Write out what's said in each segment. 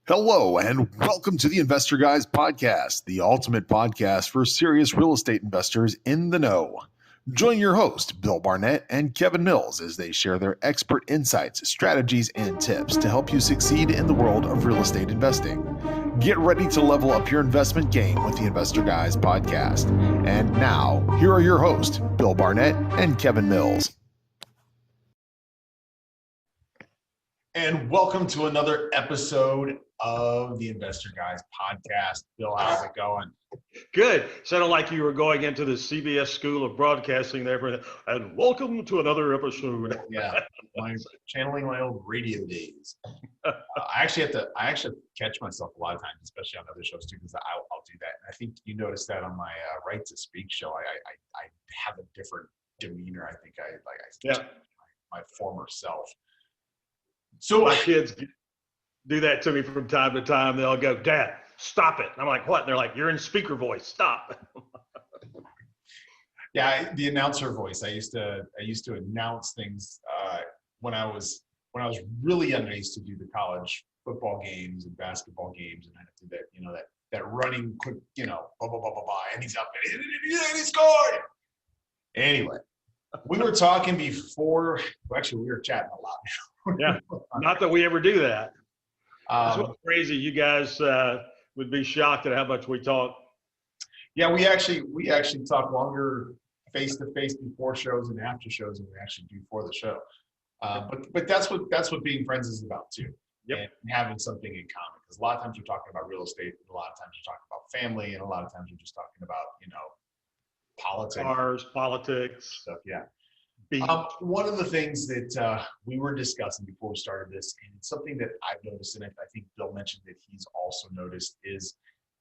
Hello, and welcome to the Investor Guys Podcast, the ultimate podcast for serious real estate investors in the know. Join your host, Bill Barnett and Kevin Mills, as they share their expert insights, strategies, and tips to help you succeed in the world of real estate investing. Get ready to level up your investment game with the Investor Guys Podcast. And now, here are your hosts, Bill Barnett and Kevin Mills. And welcome to another episode of the Investor Guys Podcast. Bill, how's it going? Good. Sounded like you were going into the CBS School of Broadcasting there. And welcome to another episode. Yeah, channeling my old radio days. I actually have to catch myself a lot of times, especially on other shows too, because I'll do that. And I think you noticed that on my Right to Speak show. I have a different demeanor. I think I my former self. So my kids do that to me from time to time. They'll go, "Dad, stop it." And I'm like, "What?" And they're like, "You're in speaker voice. Stop." Yeah, the announcer voice. I used to announce things when I was really young. I used to do the college football games and basketball games, and I did that, that running quick, blah blah blah blah blah, and he's up and he scored. Anyway, we were talking before. Well, actually, we were chatting a lot. Yeah, not that we ever do that. It's so crazy. You guys would be shocked at how much we talk. Yeah, we actually talk longer face to face before shows and after shows than we actually do for the show. But that's what being friends is about too. Yep. And having something in common, because a lot of times we're talking about real estate, and a lot of times we're talking about family, and a lot of times we're just talking about politics, cars, politics, stuff. Yeah. One of the things that we were discussing before we started this, and it's something that I've noticed, and I think Bill mentioned that he's also noticed, is,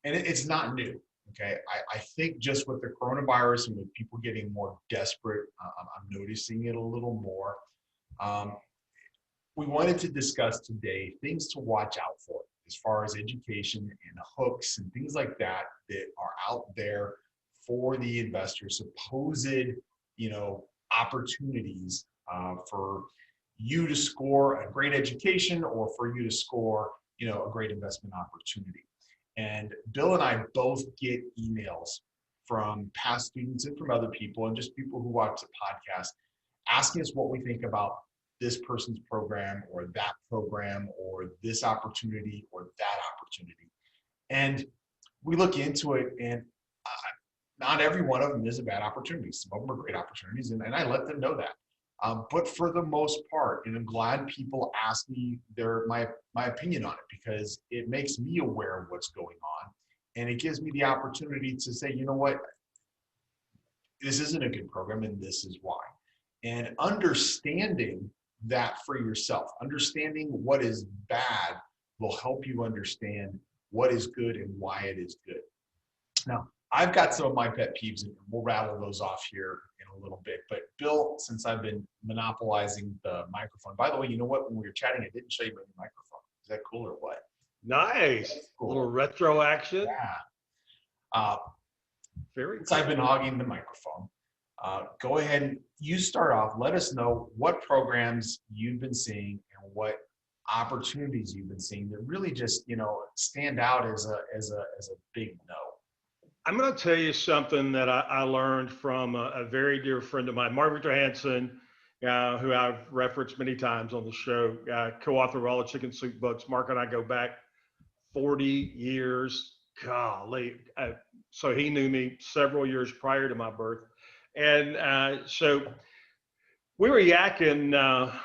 and it's not new, okay? I think just with the coronavirus and with people getting more desperate, I'm noticing it a little more. We wanted to discuss today things to watch out for as far as education and hooks and things like that are out there for the investor, supposed, opportunities for you to score a great education or for you to score, a great investment opportunity. And Bill and I both get emails from past students and from other people and just people who watch the podcast asking us what we think about this person's program or that program or this opportunity or that opportunity. And we look into it, and not every one of them is a bad opportunity. Some of them are great opportunities, and I let them know that. But for the most part, and I'm glad people ask me my opinion on it, because it makes me aware of what's going on, and it gives me the opportunity to say, you know what, this isn't a good program, and this is why. And understanding that for yourself, understanding what is bad will help you understand what is good and why it is good. Now, I've got some of my pet peeves, and we'll rattle those off here in a little bit. But Bill, since I've been monopolizing the microphone, by the way, you know what? When we were chatting, I didn't show you my new microphone. Is that cool or what? Nice. Cool. A little retro action. Yeah. Very cool. Since I've been hogging the microphone, go ahead and you start off. Let us know what programs you've been seeing and what opportunities you've been seeing that really just, stand out as a big no. I'm going to tell you something that I learned from a very dear friend of mine, Mark Johansson, who I've referenced many times on the show, co-author of all the Chicken Soup books. Mark and I go back 40 years. Golly. So he knew me several years prior to my birth. And so we were yakking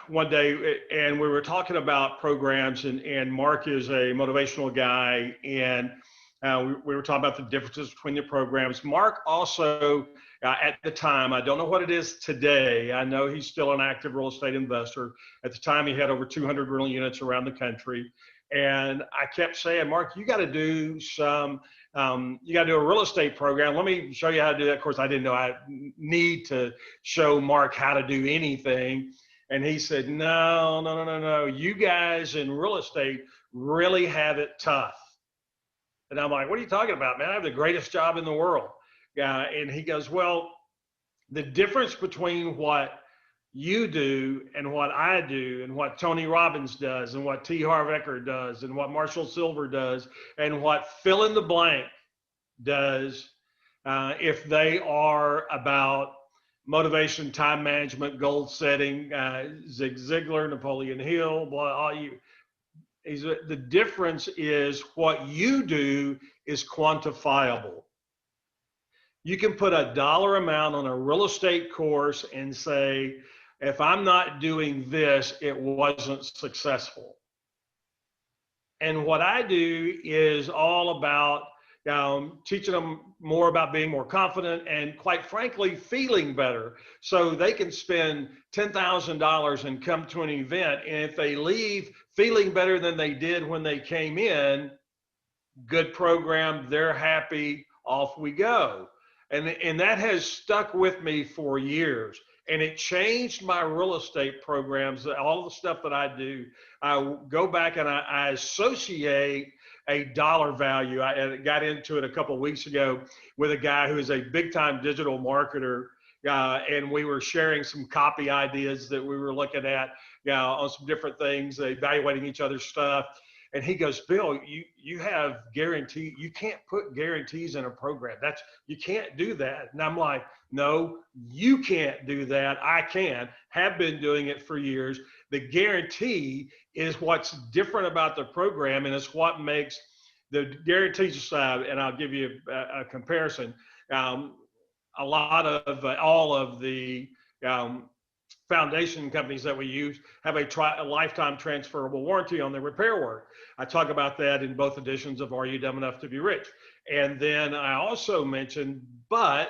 one day, and we were talking about programs, and Mark is a motivational guy, and we were talking about the differences between the programs. Mark also, at the time, I don't know what it is today. I know he's still an active real estate investor. At the time, he had over 200 rental units around the country. And I kept saying, Mark, you got to do a real estate program. Let me show you how to do that. Of course, I didn't know I need to show Mark how to do anything. And he said, no. You guys in real estate really have it tough. And I'm like, what are you talking about, man? I have the greatest job in the world. And he goes, well, the difference between what you do and what I do and what Tony Robbins does and what T. Harv Eker does and what Marshall Silver does and what fill in the blank does, if they are about motivation, time management, goal setting, Zig Ziglar, Napoleon Hill, blah, all you. The difference is what you do is quantifiable. You can put a dollar amount on a real estate course and say, if I'm not doing this, it wasn't successful. And what I do is all about teaching them more about being more confident and, quite frankly, feeling better. So they can spend $10,000 and come to an event. And if they leave feeling better than they did when they came in, good program, they're happy, off we go. And that has stuck with me for years. And it changed my real estate programs, all the stuff that I do. I go back and I associate a dollar value. I got into it a couple of weeks ago with a guy who is a big time digital marketer. And we were sharing some copy ideas that we were looking at on some different things, evaluating each other's stuff. And he goes, Bill, you have guarantee. You can't put guarantees in a program. You can't do that. And I'm like, no, you can't do that. I can. Have been doing it for years. The guarantee is what's different about the program, and it's what makes the guarantees side. And I'll give you a comparison. A lot of all of the foundation companies that we use have a lifetime transferable warranty on their repair work. I talk about that in both editions of Are You Dumb Enough to Be Rich? And then I also mentioned, but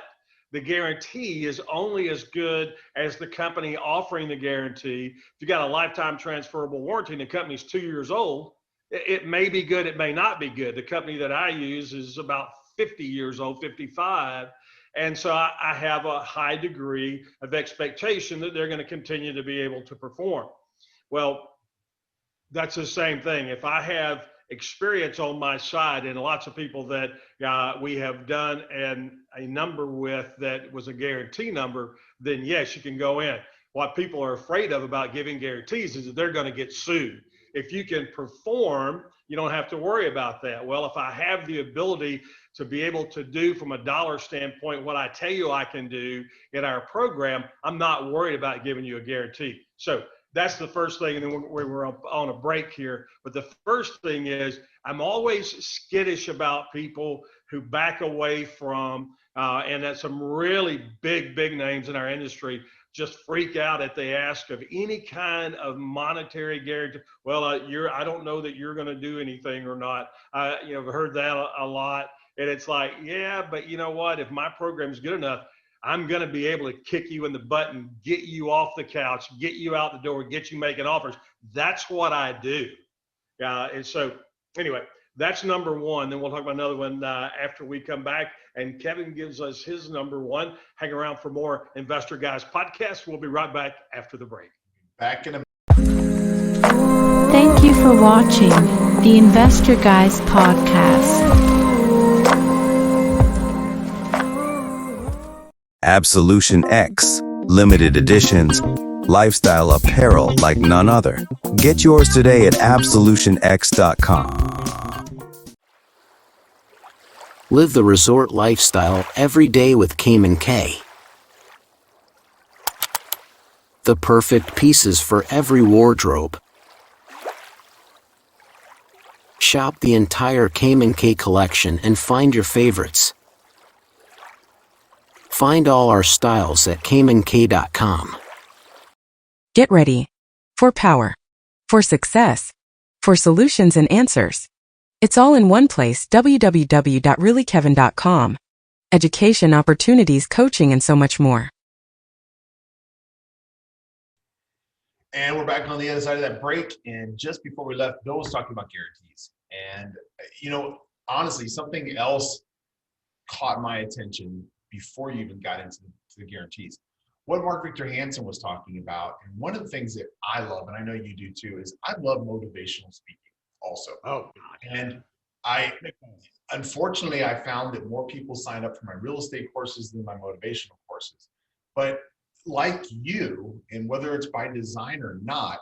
the guarantee is only as good as the company offering the guarantee. If you got a lifetime transferable warranty and the company's 2 years old, it may be good, it may not be good. The company that I use is about 50 years old, 55. And so I have a high degree of expectation that they're going to continue to be able to perform. Well, that's the same thing. If I have experience on my side and lots of people that we have done a number with that was a guarantee number, then yes, you can go in. What people are afraid of about giving guarantees is that they're going to get sued. If you can perform, you don't have to worry about that. Well, if I have the ability to be able to do from a dollar standpoint what I tell you I can do in our program, I'm not worried about giving you a guarantee. So that's the first thing. And then we're on a break here. But the first thing is I'm always skittish about people who back away from, and that's some really big names in our industry, just freak out at the ask of any kind of monetary guarantee. Well, I don't know that you're going to do anything or not. I've heard that a lot. And it's like, yeah, but you know what? If my program's good enough, I'm going to be able to kick you in the butt and get you off the couch, get you out the door, get you making offers. That's what I do. And so anyway, that's number one. Then we'll talk about another one after we come back. And Kevin gives us his number one. Hang around for more Investor Guys podcast. We'll be right back after the break. Back in a Thank you for watching the Investor Guys podcast. Absolution X, limited editions, lifestyle apparel like none other. Get yours today at absolutionx.com. Live the resort lifestyle every day with Cayman K. The perfect pieces for every wardrobe. Shop the entire Cayman K collection and find your favorites. Find all our styles at caymank.com. Get ready for power, for success, for solutions and answers. It's all in one place, www.reallykevin.com. Education, opportunities, coaching, and so much more. And we're back on the other side of that break. And just before we left, Bill was talking about guarantees. And, honestly, something else caught my attention before you even got into the guarantees. What Mark Victor Hansen was talking about, and one of the things that I love, and I know you do too, is I love motivational speaking also. Oh, and unfortunately, I found that more people sign up for my real estate courses than my motivational courses. But like you, and whether it's by design or not,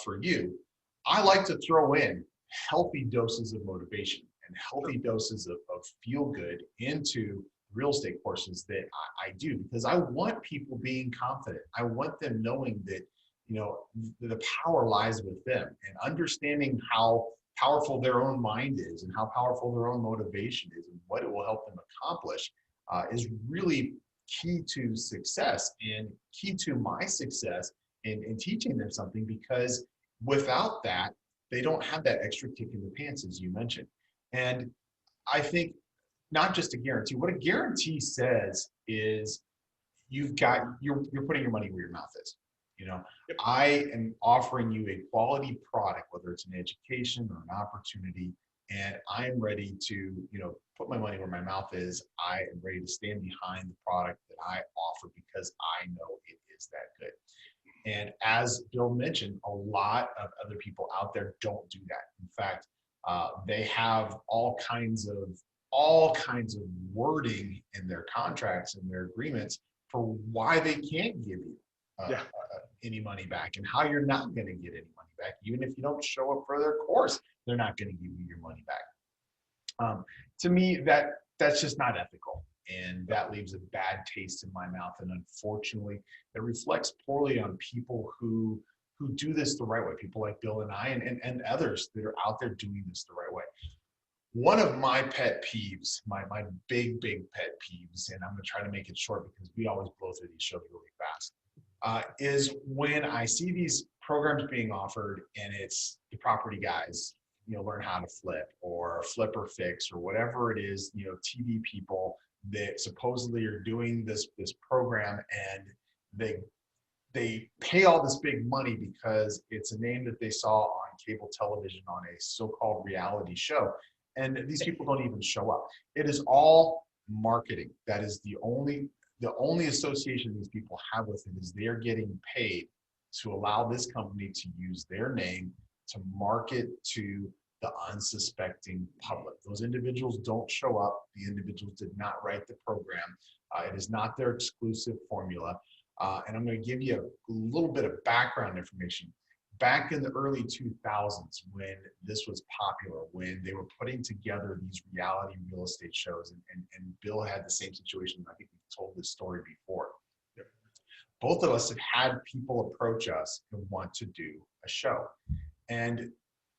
for you, I like to throw in healthy doses of motivation and healthy doses of feel good into real estate courses that I do, because I want people being confident. I want them knowing that, you know, the power lies with them, and understanding how powerful their own mind is and how powerful their own motivation is and what it will help them accomplish is really key to success and key to my success in teaching them something, because without that, they don't have that extra kick in the pants, as you mentioned. And I think not just a guarantee, what a guarantee says is you're putting your money where your mouth is. You know, Yep. I am offering you a quality product, whether it's an education or an opportunity, and I'm ready to, you know, put my money where my mouth is. I am ready to stand behind the product that I offer because I know it is that good. And as Bill mentioned, a lot of other people out there don't do that. In fact, they have all kinds of wording in their contracts and their agreements for why they can't give you any money back, and how you're not going to get any money back. Even if you don't show up for their course, they're not going to give you your money back. To me, that's just not ethical. And that leaves a bad taste in my mouth. And unfortunately, it reflects poorly on people who do this the right way. People like Bill and I, and others that are out there doing this the right way. One of my pet peeves, my big pet peeves, and I'm going to try to make it short because we always blow through these shows really fast, is when I see these programs being offered and it's the property guys, you know, learn how to flip or flip or fix or whatever it is, you know, TV people that supposedly are doing this program, and they pay all this big money because it's a name that they saw on cable television on a so-called reality show. And these people don't even show up. It is all marketing. That is the only association these people have with it, is they're getting paid to allow this company to use their name to market to the unsuspecting public. Those individuals don't show up. The individuals did not write the program. It is not their exclusive formula. And I'm going to give you a little bit of background information. Back in the early 2000s, when this was popular, when they were putting together these reality real estate shows, and Bill had the same situation. I think we've told this story before. Both of us have had people approach us and want to do a show. And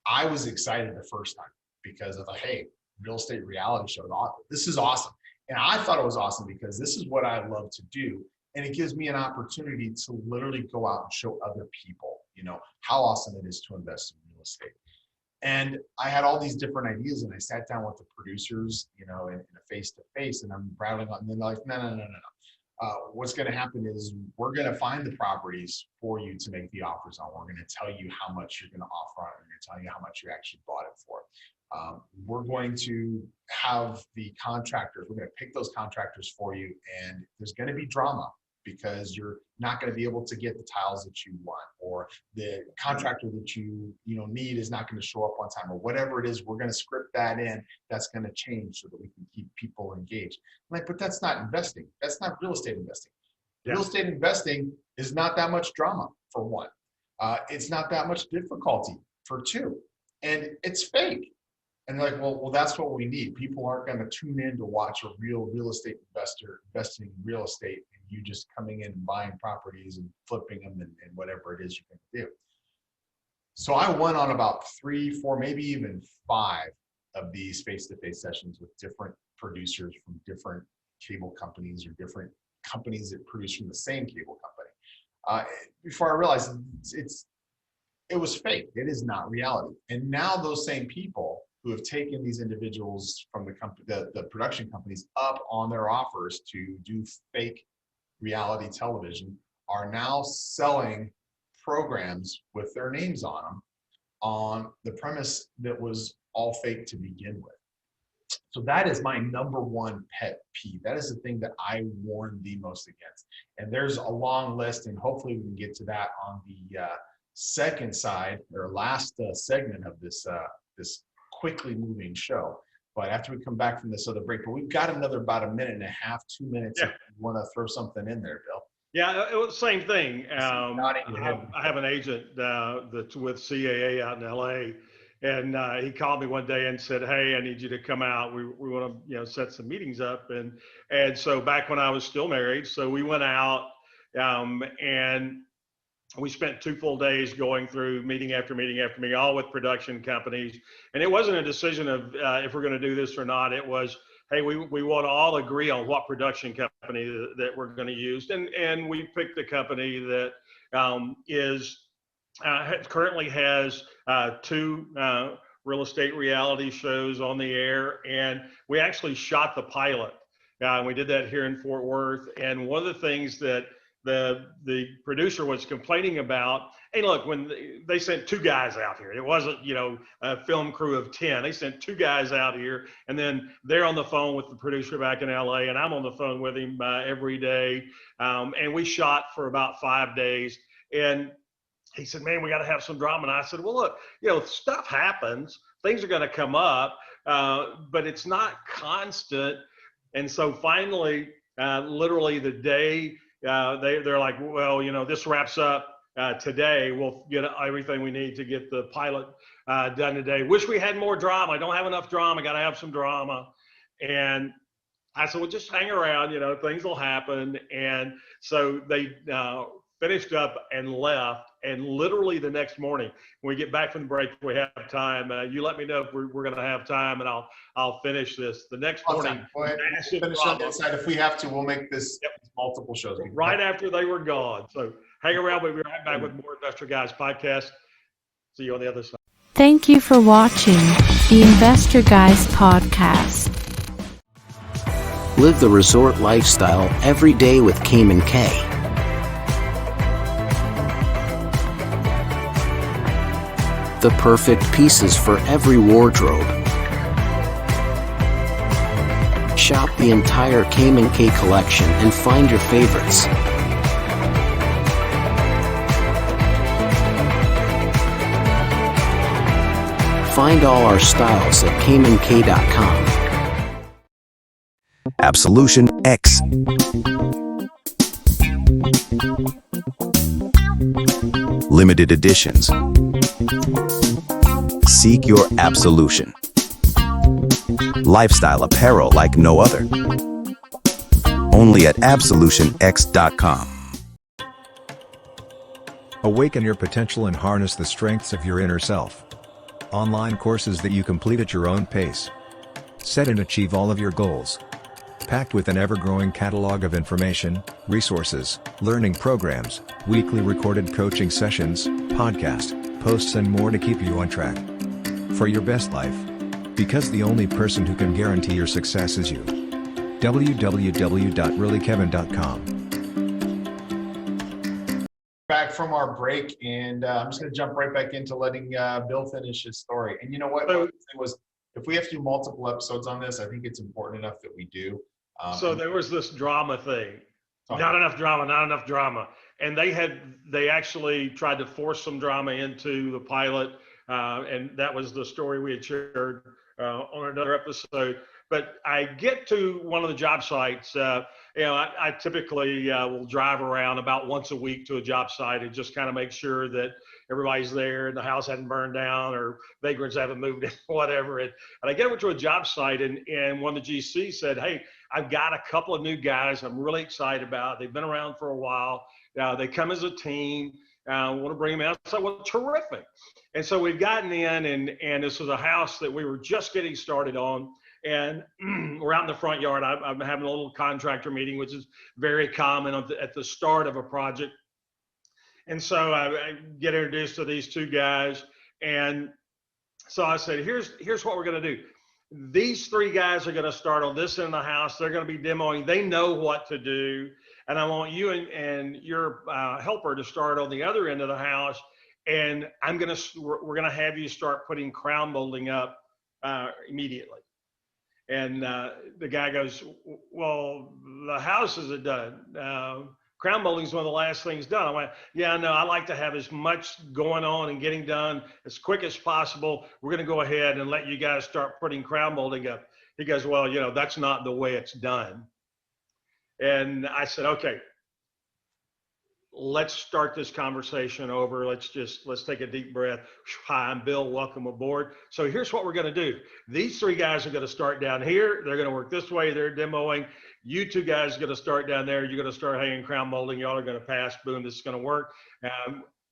I was excited the first time because I thought, hey, real estate reality show, this is awesome. And I thought it was awesome because this is what I love to do. And it gives me an opportunity to literally go out and show other people, you know, how awesome it is to invest in real estate. And I had all these different ideas, and I sat down with the producers, you know, in a face-to-face, and I'm rattling on, and they're like, no. What's going to happen is we're going to find the properties for you to make the offers on. We're going to tell you how much you're going to offer on it. We're going to tell you how much you actually bought it for. We're going to have the contractors. We're going to pick those contractors for you, and there's going to be drama because you're not going to be able to get the tiles that you want, or the contractor that you need is not going to show up on time, or whatever it is. We're going to script that in. That's going to change so that we can keep people engaged. I'm like, but that's not investing. That's not real estate investing. Yeah. Real estate investing is not that much drama, for one. It's not that much difficulty, for two, and it's fake. And they're like, well, that's what we need. People aren't going to tune in to watch a real estate investor investing in real estate, and you just coming in and buying properties and flipping them and whatever it is you're going to do. So I went on about 3, 4, maybe even 5 of these face-to-face sessions with different producers from different cable companies, or different companies that produce from the same cable company. Before I realized it was fake. It is not reality. And now those same people who have taken these individuals from the production companies up on their offers to do fake reality television are now selling programs with their names on them on the premise that was all fake to begin with. So that is my number one pet peeve. That is the thing that I warn the most against. And there's a long list, and hopefully we can get to that on the second side, or last segment of this quickly moving show. But after we come back from this other break, but we've got another about 1.5 minutes, 2 minutes. Yeah. If you want to throw something in there, Bill. Yeah, it was the same thing. nodding to him. I have an agent that's with CAA out in LA, and he called me one day and said, "Hey, I need you to come out. We want to set some meetings up." And so back when I was still married, so we went out, and we spent 2 full days going through meeting after meeting after meeting, all with production companies. And it wasn't a decision of if we're going to do this or not. It was, hey, we want to all agree on what production company that we're going to use. And we picked a company that currently has 2 real estate reality shows on the air. And we actually shot the pilot. We did that here in Fort Worth. And one of the things that the producer was complaining about, hey, look, when they sent 2 guys out here, it wasn't, a film crew of 10. They sent 2 guys out here, and then they're on the phone with the producer back in LA, and I'm on the phone with him every day. And we shot for about 5 days. And he said, man, we got to have some drama. And I said, well, look, stuff happens. Things are going to come up, but it's not constant. And so finally, literally the day, they're like, well, this wraps up today. We'll get everything we need to get the pilot done today. Wish we had more drama. I don't have enough drama. Got to have some drama. And I said, well, just hang around. Things will happen. And so they finished up and left. And literally the next morning, when we get back from the break, we have time. You let me know if we're going to have time, and I'll finish this. The next morning, Go ahead. Finish on the inside. If we have to, we'll make this multiple shows. Right after they were gone. So hang around. We'll be right back with more Investor Guys podcast. See you on the other side. Thank you for watching the Investor Guys podcast. Live the resort lifestyle every day with Cayman K. The perfect pieces for every wardrobe. Shop the entire Cayman K collection and find your favorites. Find all our styles at CaymanK.com. Absolution X. Limited editions. Seek your absolution. Lifestyle apparel like no other. Only at absolutionx.com. Awaken your potential and harness the strengths of your inner self. Online courses that you complete at your own pace. Set and achieve all of your goals. Packed with an ever-growing catalog of information, resources, learning programs, weekly recorded coaching sessions, podcast, posts and more to keep you on track. For your best life. Because the only person who can guarantee your success is you. www.reallykevin.com. Back from our break, and I'm just going to jump right back into letting Bill finish his story. And you know what? The thing was, if we have to do multiple episodes on this, I think it's important enough that we do. So there was this drama thing. Not enough drama. And they actually tried to force some drama into the pilot. And that was the story we had shared on another episode. But I get to one of the job sites, I typically will drive around about once a week to a job site and just kind of make sure that everybody's there and the house hasn't burned down or vagrants haven't moved in, whatever. And I get over to a job site and one of the GCs said, hey, I've got a couple of new guys I'm really excited about. They've been around for a while. They come as a team. I want to bring them out. So, well, terrific. And so we've gotten in, and this was a house that we were just getting started on. And we're out in the front yard. I'm having a little contractor meeting, which is very common at the start of a project. And so I get introduced to these 2 guys. And so I said, here's what we're going to do. These 3 guys are going to start on this end of the house. They're going to be demoing. They know what to do. And I want you and your helper to start on the other end of the house. And we're going to have you start putting crown molding up immediately. And the guy goes, well, the house isn't done. Crown molding is one of the last things done. I went, yeah, no, I like to have as much going on and getting done as quick as possible. We're going to go ahead and let you guys start putting crown molding up. He goes, well, that's not the way it's done. And I said, okay, let's start this conversation over. Let's take a deep breath. Hi, I'm Bill. Welcome aboard. So here's what we're going to do. These three guys are going to start down here. They're going to work this way. They're demoing. You two guys are going to start down there. You're going to start hanging crown molding. Y'all are going to pass. Boom, this is going to work.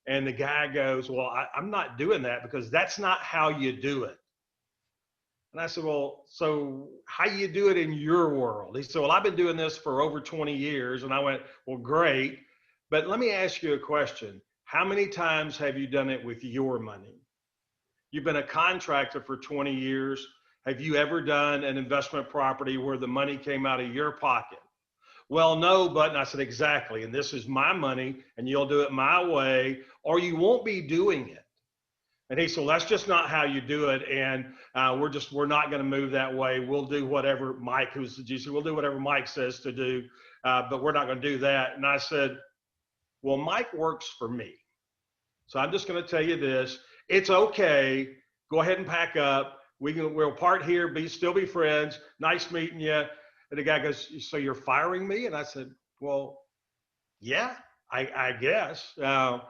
And the guy goes, well, I'm not doing that because that's not how you do it. And I said, well, so how you do it in your world? He said, well, I've been doing this for over 20 years. And I went, well, great. But let me ask you a question. How many times have you done it with your money? You've been a contractor for 20 years. Have you ever done an investment property where the money came out of your pocket? Well, no, but, and I said, exactly. And this is my money and you'll do it my way or you won't be doing it. And he said, well, that's just not how you do it. And we're not going to move that way. We'll do whatever Mike, who's the GC, we'll do whatever Mike says to do, but we're not going to do that. And I said, well, Mike works for me. So I'm just going to tell you this. It's okay. Go ahead and pack up. We'll part here, still be friends. Nice meeting you. And the guy goes, so you're firing me? And I said, well, yeah, I guess.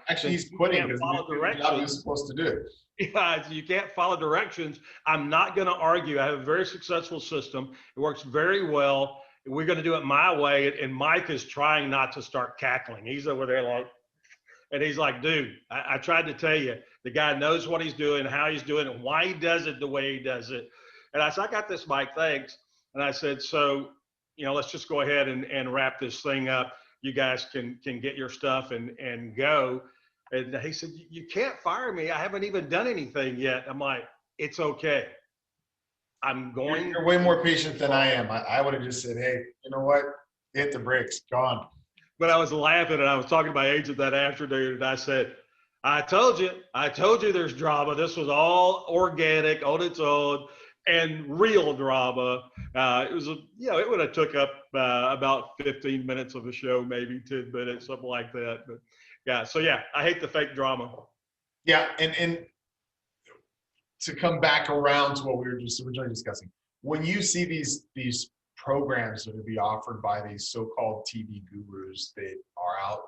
Actually, he's quitting because he was supposed to do it. Yeah, you can't follow directions. I'm not going to argue. I have a very successful system. It works very well. We're going to do it my way. And Mike is trying not to start cackling. He's over there like, and he's like, dude, I tried to tell you, the guy knows what he's doing, how he's doing it, why he does it the way he does it. And I said, I got this, Mike, thanks. And I said, so, let's just go ahead and wrap this thing up. You guys can get your stuff and go. And he said, you can't fire me. I haven't even done anything yet. I'm like, it's okay. You're way more patient than I am. I would have just said, hey, you know what? Hit the brakes, gone. But I was laughing and I was talking to my agent that afternoon and I said, I told you there's drama. This was all organic on its own and real drama. It was, it would have took up about 15 minutes of the show, maybe 10 minutes, something like that. But I hate the fake drama. Yeah. And to come back around to what we were just originally discussing, when you see these programs that would be offered by these so-called TV gurus that are out,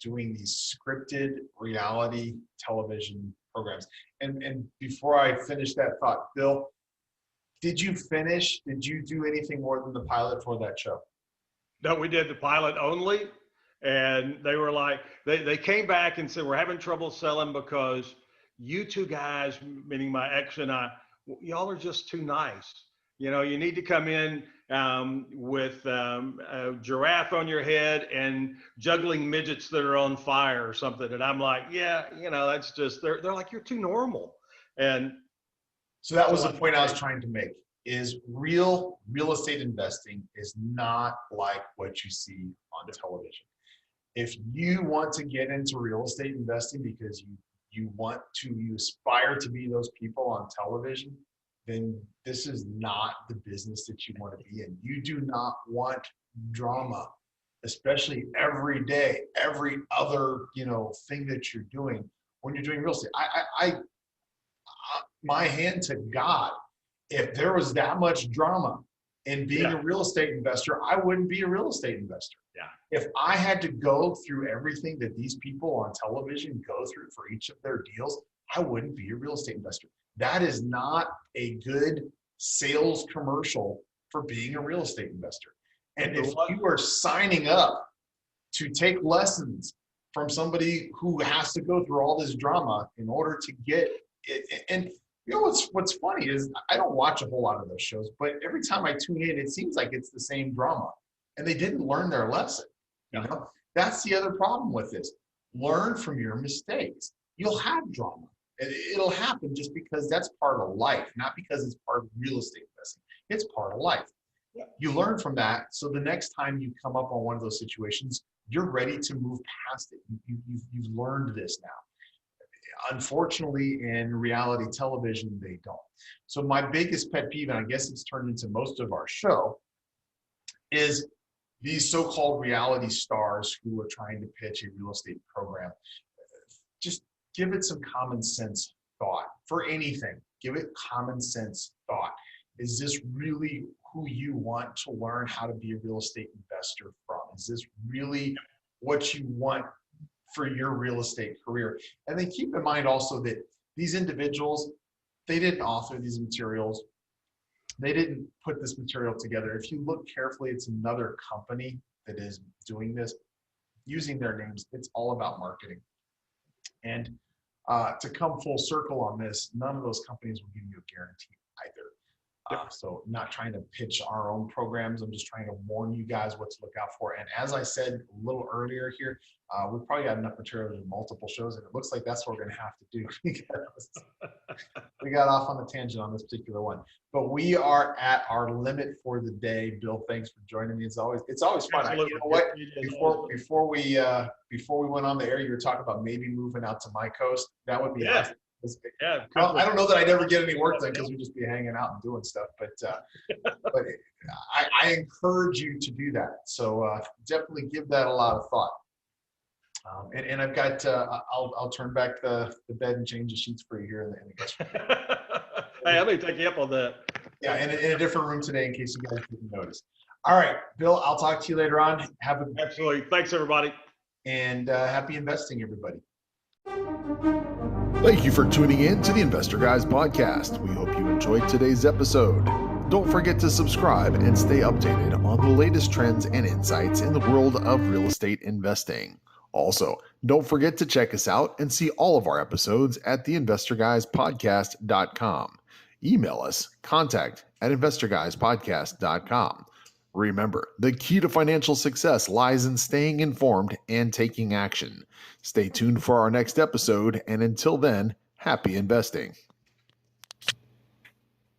doing these scripted reality television programs. And before I finish that thought, Bill, did you do anything more than the pilot for that show? No, we did the pilot only. And they were like, they came back and said, we're having trouble selling because you two guys, meaning my ex and I, y'all are just too nice. You need to come in with a giraffe on your head and juggling midgets that are on fire or something. And I'm like, yeah, that's just, they're like, you're too normal. And so that was the point I was trying to make, is real estate investing is not like what you see on television. If you want to get into real estate investing because you aspire to be those people on television, then this is not the business that you want to be in. You do not want drama, especially every day, every other, thing that you're doing when you're doing real estate. I my hand to God, if there was that much drama in being a real estate investor, I wouldn't be a real estate investor. Yeah. If I had to go through everything that these people on television go through for each of their deals, I wouldn't be a real estate investor. That is not a good sales commercial for being a real estate investor. And if you are signing up to take lessons from somebody who has to go through all this drama in order to get it, and what's funny is I don't watch a whole lot of those shows, but every time I tune in, it seems like it's the same drama, and they didn't learn their lesson. That's the other problem with this. Learn from your mistakes. You'll have drama. It'll happen just because that's part of life, not because it's part of real estate investing. It's part of life. Yeah. You learn from that, so the next time you come up on one of those situations, you're ready to move past it. You've learned this now. Unfortunately, in reality television, they don't. So my biggest pet peeve, and I guess it's turned into most of our show, is these so-called reality stars who are trying to pitch a real estate program. Just give it some common sense thought for anything. Give it common sense thought. Is this really who you want to learn how to be a real estate investor from? Is this really what you want for your real estate career. And then keep in mind also that these individuals, they didn't author these materials. They didn't put this material together. If you look carefully, it's another company that is doing this, using their names. It's all about marketing. And to come full circle on this, none of those companies will give you a guarantee either. So not trying to pitch our own programs. I'm just trying to warn you guys what to look out for. And as I said a little earlier here, we've probably got enough material to do multiple shows, and it looks like that's what we're going to have to do because we got off on the tangent on this particular one. But we are at our limit for the day. Bill, thanks for joining me. It's always fun. You know what? Before we went on the air, you were talking about maybe moving out to my coast. That would be awesome. Yeah, I don't know that I'd ever get any work done because we'd just be hanging out and doing stuff. But I encourage you to do that. So definitely give that a lot of thought. And I've got I'll turn back the bed and change the sheets for you here in the guest room. Hey, I may take you up on that. Yeah, in a different room today in case you guys didn't notice. All right, Bill, I'll talk to you later on. Absolutely. Thanks, everybody. And happy investing, everybody. Thank you for tuning in to the Investor Guys podcast. We hope you enjoyed today's episode. Don't forget to subscribe and stay updated on the latest trends and insights in the world of real estate investing. Also, don't forget to check us out and see all of our episodes at theinvestorguyspodcast.com. Email us, contact@investorguyspodcast.com. Remember, the key to financial success lies in staying informed and taking action. Stay tuned for our next episode, and until then, happy investing.